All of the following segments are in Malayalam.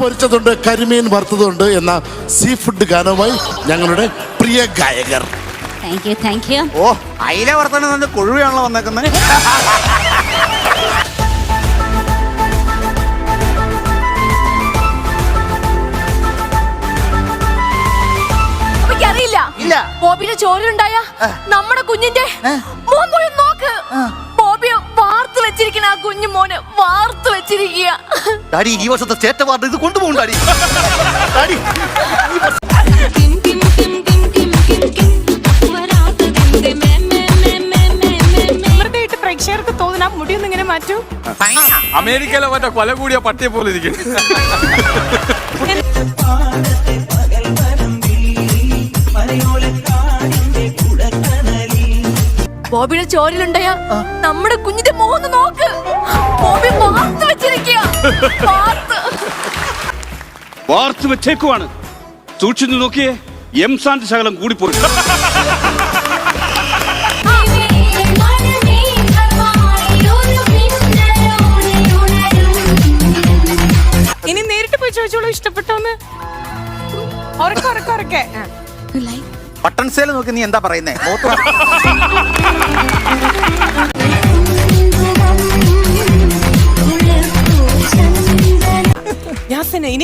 പൊരിച്ചതുണ്ട്, കരിമീൻ വറുത്തതുണ്ട് എന്ന സീ ഫുഡ് ഗാനവുമായി ഞങ്ങളുടെ പ്രിയ ഗായകർ. Thank you. ഓ, അയില വറുത്തത് കൊഴുവയാണല്ലോ വന്നേക്കുന്നത്. ഇല്ല. ബോബിയുടെ ചോരയുണ്ടായ നമ്മുടെ കുഞ്ഞിന്റെ മോൻ പോയി നോക്ക്. ബോബിയെ വാർത്തു വെച്ചിരിക്കണ ആ കുഞ്ഞു മോന് വാർത്തു വെച്ചിരിക്കുക. ഡാഡി, ഈ വർഷത്തെ സ്റ്റേറ്റ് അവാർഡ് ഇത് കൊണ്ടുപോകും ഡാഡി. ഡാഡി പ്രേക്ഷകർക്ക് തോന്നുന്ന മുടിയൊന്നും ഇങ്ങനെ മാറ്റൂ. അമേരിക്കയിലെ മറ്റേ കൊല കൂടിയ പട്ടിയെ പോലെ ഇരിക്കും. ബോബിയുടെ ചോരയിലുണ്ടായ നമ്മുടെ കുഞ്ഞിന്റെ മോന്ന് നോക്ക്. ബോബി വാർത്ത് വെച്ചിരിക്കുക. വാർത്ത് വെച്ചേക്കുവാണ്. സൂക്ഷിച്ചു നോക്കിയേ, എംസാന്റെ ശകലം കൂടിപ്പോയി. ഇനി നേരിട്ട് പോയി ചോദിച്ചോളൂ ഇഷ്ടപ്പെട്ടോന്ന്. ഉറക്കെ ബട്ടൺ സേൽ നോക്കി നീ എന്താ പറയുന്നേ?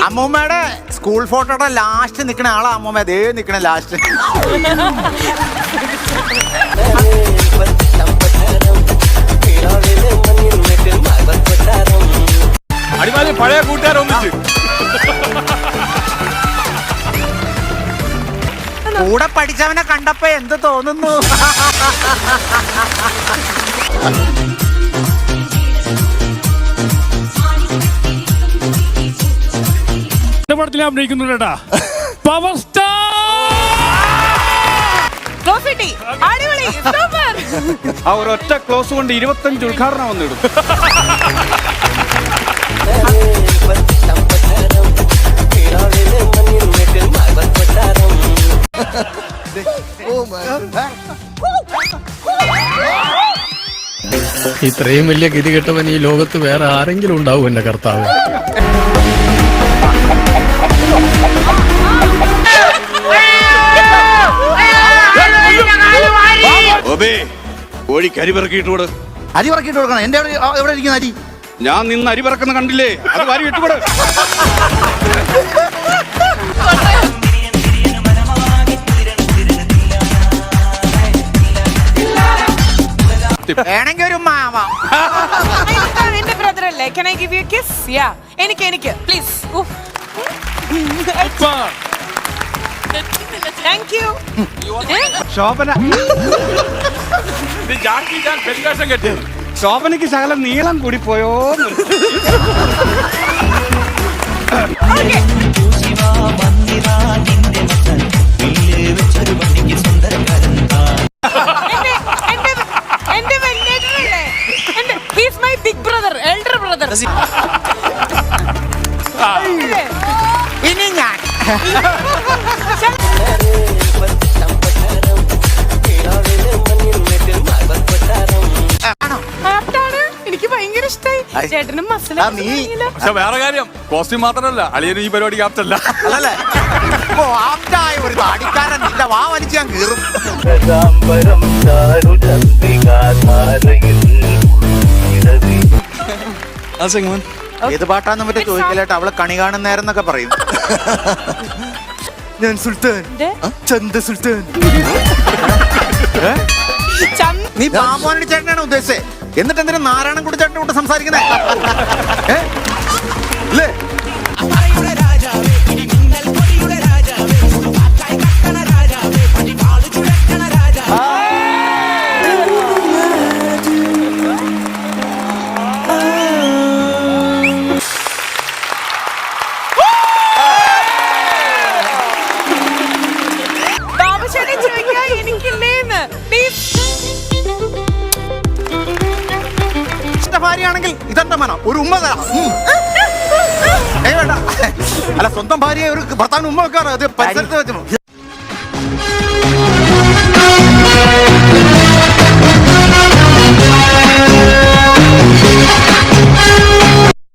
അമ്മൂമ്മയുടെ സ്കൂൾ ഫോട്ടോയുടെ ലാസ്റ്റ് നിക്കണ ആളാ അമ്മൂമ്മ. അതേ നിക്കണ ലാസ്റ്റ്. അടിമാലി പഴയ കൂട്ടുകാരൊന്നിച്ച് കൂടെ പഠിച്ചവനെ കണ്ടപ്പോ എന്ത് തോന്നുന്നു? പടത്തിൽ അഭിനയിക്കുന്നുണ്ടാ പവർ സ്റ്റാർ. ആ ഒരൊറ്റ ക്ലോസ് കൊണ്ട് 25 ഉദ്ഘാടനം വന്നിടും. ഇത്രയും വലിയ ഗതികെട്ടവൻ ഈ ലോകത്ത് വേറെ ആരെങ്കിലും ഉണ്ടാവും എന്റെ കർത്താവ്. കോഴിക്ക് അരി പറക്കിയിട്ട് കൂടെ. അരി പറക്കിട്ട് കൊടുക്കണം. എന്റെ എവിടെ ഇരിക്കുന്ന അരി? ഞാൻ നിന്ന് അരി പറക്കുന്ന കണ്ടില്ലേ? അത് വാരി ഇട്ടുകൂടെ. വേണമെങ്കിൽ ഒരു മാമ. എന്റെ ബ്രദർ അല്ലേ? Can I give you a kiss? Yeah. എനിക്ക് പ്ലീസ്. Thank you. ശോഭന, ജാക്കി ജാൻ പെരികാശം കെട്ടിയത്. ശോഭനയ്ക്ക് ശകലം നീളം കൂടി പോയോ? He's my big brother, elder brother. ഇനി ഞാൻ എനിക്ക് ഭയങ്കര ഇഷ്ടമായി. ചേട്ടനും പക്ഷെ വേറെ കാര്യം, കോസ്റ്റ്യൂം മാത്രമല്ല, അളിയനും ഈ പരിപാടി ക്യാപ്റ്റല്ല. അതല്ലേ ഒരു താടിക്കാരൻ നിന്റെ വാ വലിച്ച് ഞാൻ കീറും. ഏത് പാട്ടാന്ന് മറ്റേ ചോദിക്കലായിട്ട് അവള് കണി കാണുന്ന നേരം എന്നൊക്കെ പറയും. ഞാൻ സുൽത്താൻ, ചന്ത സുൽത്താൻ. നീ പാമ്പോനടി ചേട്ടനാണ് ഉദ്ദേശിച്ചത്. എന്നിട്ട് എന്തിനാ നാരായണൻകുടി ചേട്ടനെ കൊണ്ട് സംസാരിക്കുന്നേ? അല്ലേ? ഭാര്യയാണെങ്കിൽ ഇതെന്താ വേണം? ഒരു ഉമ്മ തരാം. വേണ്ട, അല്ല സ്വന്തം ഭാര്യയെ ഒരു ഭർത്താവിന് ഉമ്മ വെക്കാറ്. അത് പരിസരത്ത് വെച്ചു.